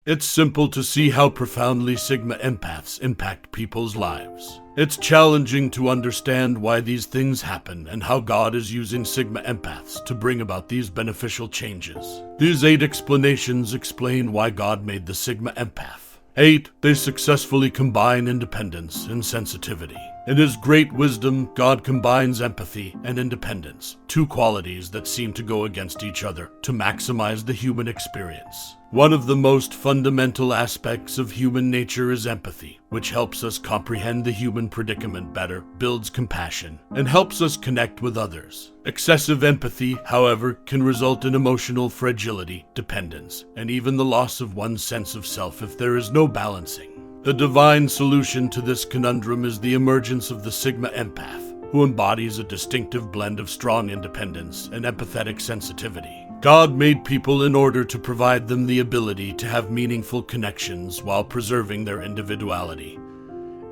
It's simple to see how profoundly Sigma empaths impact people's lives. It's challenging to understand why these things happen and how God is using Sigma empaths to bring about these beneficial changes. These 8 explanations explain why God made the Sigma empath. 8. They successfully combine independence and sensitivity. In His great wisdom, God combines empathy and independence, 2 qualities that seem to go against each other, to maximize the human experience. One of the most fundamental aspects of human nature is empathy, which helps us comprehend the human predicament better, builds compassion, and helps us connect with others. Excessive empathy, however, can result in emotional fragility, dependence, and even the loss of one's sense of self if there is no balancing. The divine solution to this conundrum is the emergence of the Sigma empath, who embodies a distinctive blend of strong independence and empathetic sensitivity. God made people in order to provide them the ability to have meaningful connections while preserving their individuality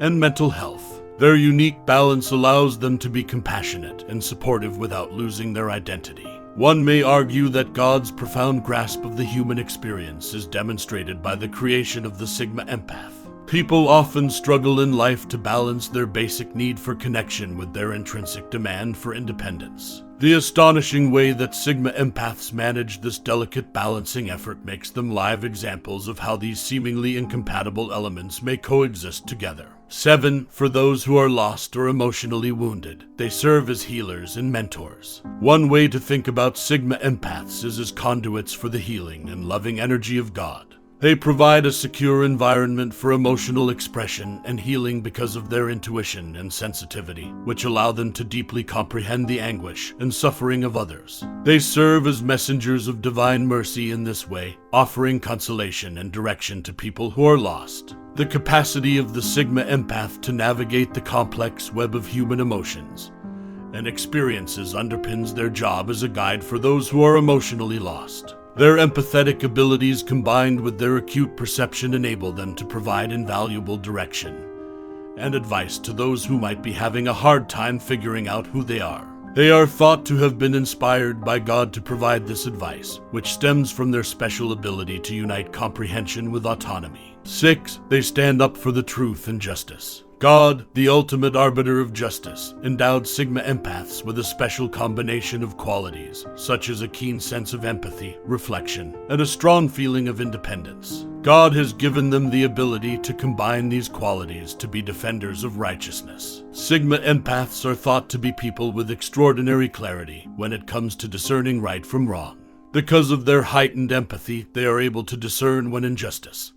and mental health. Their unique balance allows them to be compassionate and supportive without losing their identity. One may argue that God's profound grasp of the human experience is demonstrated by the creation of the Sigma empath. People often struggle in life to balance their basic need for connection with their intrinsic demand for independence. The astonishing way that Sigma empaths manage this delicate balancing effort makes them live examples of how these seemingly incompatible elements may coexist together. 7. For those who are lost or emotionally wounded, they serve as healers and mentors. One way to think about Sigma empaths is as conduits for the healing and loving energy of God. They provide a secure environment for emotional expression and healing because of their intuition and sensitivity, which allow them to deeply comprehend the anguish and suffering of others. They serve as messengers of divine mercy in this way, offering consolation and direction to people who are lost. The capacity of the Sigma empath to navigate the complex web of human emotions and experiences underpins their job as a guide for those who are emotionally lost. Their empathetic abilities combined with their acute perception enable them to provide invaluable direction and advice to those who might be having a hard time figuring out who they are. They are thought to have been inspired by God to provide this advice, which stems from their special ability to unite comprehension with autonomy. 6. They stand up for the truth and justice. God, the ultimate arbiter of justice, endowed Sigma empaths with a special combination of qualities, such as a keen sense of empathy, reflection, and a strong feeling of independence. God has given them the ability to combine these qualities to be defenders of righteousness. Sigma empaths are thought to be people with extraordinary clarity when it comes to discerning right from wrong. Because of their heightened empathy, they are able to discern when injustice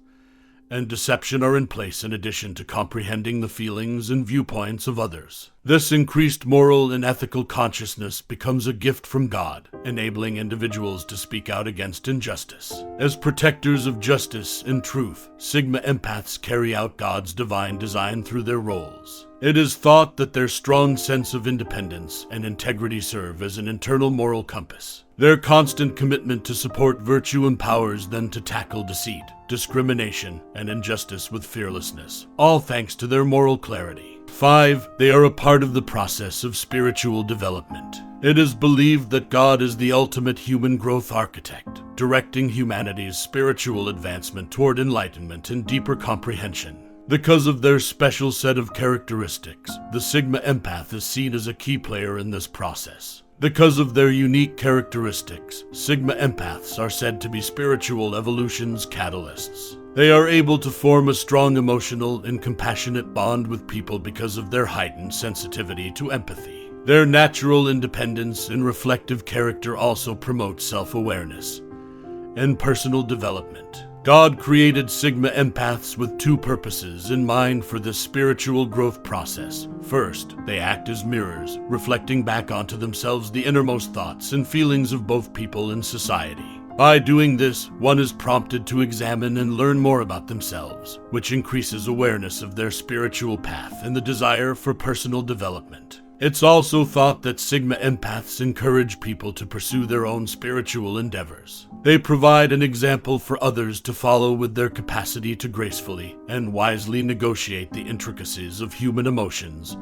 and deception are in place in addition to comprehending the feelings and viewpoints of others. This increased moral and ethical consciousness becomes a gift from God, enabling individuals to speak out against injustice. As protectors of justice and truth, Sigma empaths carry out God's divine design through their roles. It is thought that their strong sense of independence and integrity serve as an internal moral compass. Their constant commitment to support virtue empowers them to tackle deceit, discrimination, and injustice with fearlessness, all thanks to their moral clarity. 5. They are a part of the process of spiritual development. It is believed that God is the ultimate human growth architect, directing humanity's spiritual advancement toward enlightenment and deeper comprehension. Because of their special set of characteristics, the Sigma empath is seen as a key player in this process. Because of their unique characteristics, Sigma empaths are said to be spiritual evolution's catalysts. They are able to form a strong emotional and compassionate bond with people because of their heightened sensitivity to empathy. Their natural independence and reflective character also promote self-awareness and personal development. God created Sigma empaths with 2 purposes in mind for this spiritual growth process. First, they act as mirrors, reflecting back onto themselves the innermost thoughts and feelings of both people and society. By doing this, one is prompted to examine and learn more about themselves, which increases awareness of their spiritual path and the desire for personal development. It's also thought that Sigma empaths encourage people to pursue their own spiritual endeavors. They provide an example for others to follow with their capacity to gracefully and wisely negotiate the intricacies of human emotions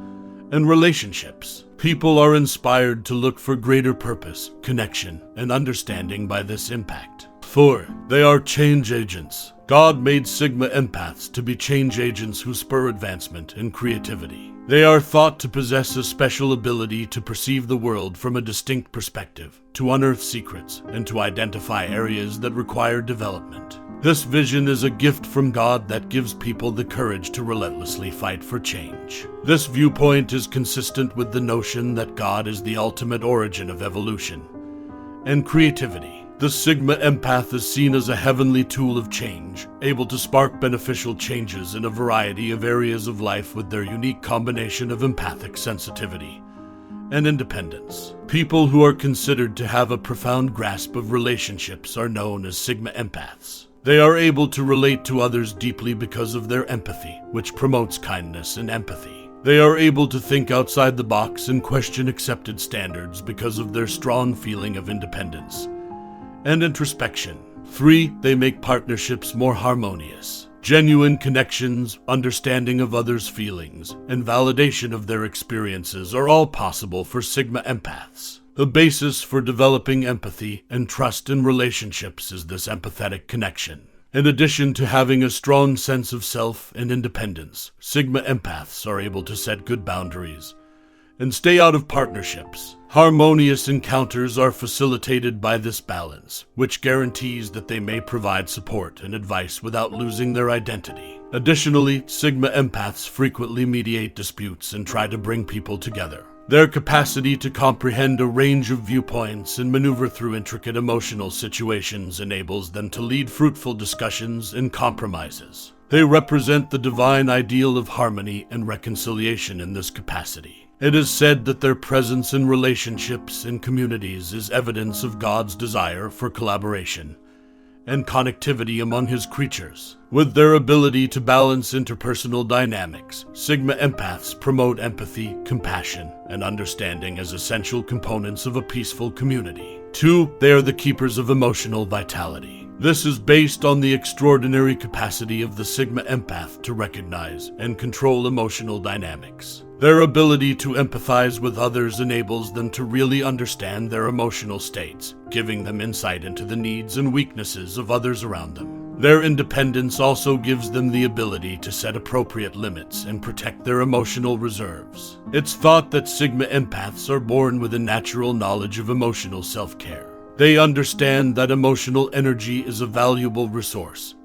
and relationships. People are inspired to look for greater purpose, connection, and understanding by this impact. 4. They are change agents. God made Sigma Empaths to be change agents who spur advancement and creativity. They are thought to possess a special ability to perceive the world from a distinct perspective, to unearth secrets, and to identify areas that require development. This vision is a gift from God that gives people the courage to relentlessly fight for change. This viewpoint is consistent with the notion that God is the ultimate origin of evolution and creativity. The Sigma Empath is seen as a heavenly tool of change, able to spark beneficial changes in a variety of areas of life with their unique combination of empathic sensitivity and independence. People who are considered to have a profound grasp of relationships are known as Sigma Empaths. They are able to relate to others deeply because of their empathy, which promotes kindness and empathy. They are able to think outside the box and question accepted standards because of their strong feeling of independence and introspection. 3. They make partnerships more harmonious. Genuine connections, understanding of others' feelings, and validation of their experiences are all possible for Sigma Empaths. The basis for developing empathy and trust in relationships is this empathetic connection. In addition to having a strong sense of self and independence, Sigma Empaths are able to set good boundaries and stay out of partnerships. Harmonious encounters are facilitated by this balance, which guarantees that they may provide support and advice without losing their identity. Additionally, Sigma Empaths frequently mediate disputes and try to bring people together. Their capacity to comprehend a range of viewpoints and maneuver through intricate emotional situations enables them to lead fruitful discussions and compromises. They represent the divine ideal of harmony and reconciliation in this capacity. It is said that their presence in relationships and communities is evidence of God's desire for collaboration and connectivity among his creatures. With their ability to balance interpersonal dynamics, Sigma Empaths promote empathy, compassion, and understanding as essential components of a peaceful community. 2. They are the keepers of emotional vitality. This is based on the extraordinary capacity of the Sigma Empath to recognize and control emotional dynamics. Their ability to empathize with others enables them to really understand their emotional states, giving them insight into the needs and weaknesses of others around them. Their independence also gives them the ability to set appropriate limits and protect their emotional reserves. It's thought that Sigma Empaths are born with a natural knowledge of emotional self-care. They understand that emotional energy is a valuable resource,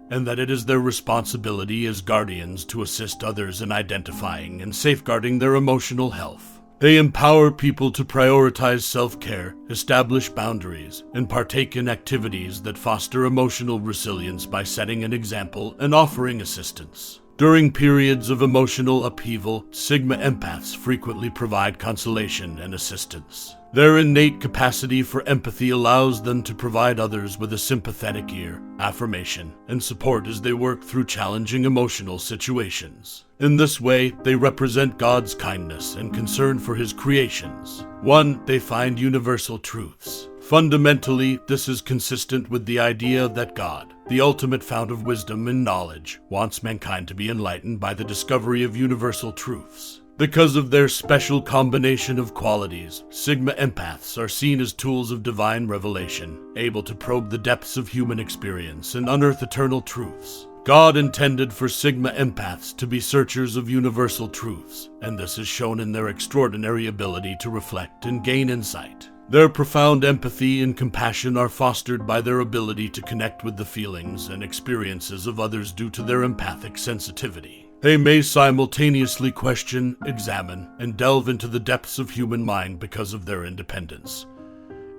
and that it is their responsibility as guardians to assist others in identifying and safeguarding their emotional health. They empower people to prioritize self-care, establish boundaries, and partake in activities that foster emotional resilience by setting an example and offering assistance. During periods of emotional upheaval, Sigma Empaths frequently provide consolation and assistance. Their innate capacity for empathy allows them to provide others with a sympathetic ear, affirmation, and support as they work through challenging emotional situations. In this way, they represent God's kindness and concern for his creations. 1. They find universal truths. Fundamentally, this is consistent with the idea that God, the ultimate fount of wisdom and knowledge, wants mankind to be enlightened by the discovery of universal truths. Because of their special combination of qualities, Sigma Empaths are seen as tools of divine revelation, able to probe the depths of human experience and unearth eternal truths. God intended for Sigma Empaths to be searchers of universal truths, and this is shown in their extraordinary ability to reflect and gain insight. Their profound empathy and compassion are fostered by their ability to connect with the feelings and experiences of others due to their empathic sensitivity. They may simultaneously question, examine, and delve into the depths of human mind because of their independence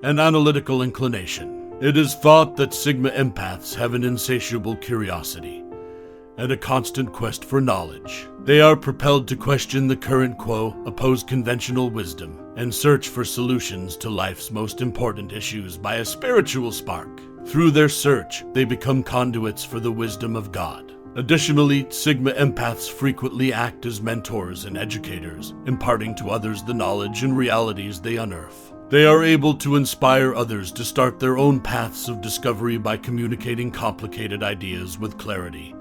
and analytical inclination. It is thought that Sigma Empaths have an insatiable curiosity and a constant quest for knowledge. They are propelled to question the current quo, oppose conventional wisdom, and search for solutions to life's most important issues by a spiritual spark. Through their search, they become conduits for the wisdom of God. Additionally, Sigma Empaths frequently act as mentors and educators, imparting to others the knowledge and realities they unearth. They are able to inspire others to start their own paths of discovery by communicating complicated ideas with clarity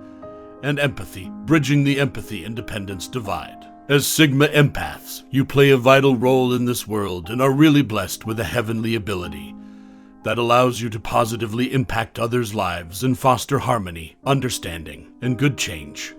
and empathy, bridging the empathy-independence divide. As Sigma Empaths, you play a vital role in this world and are really blessed with a heavenly ability that allows you to positively impact others' lives and foster harmony, understanding, and good change.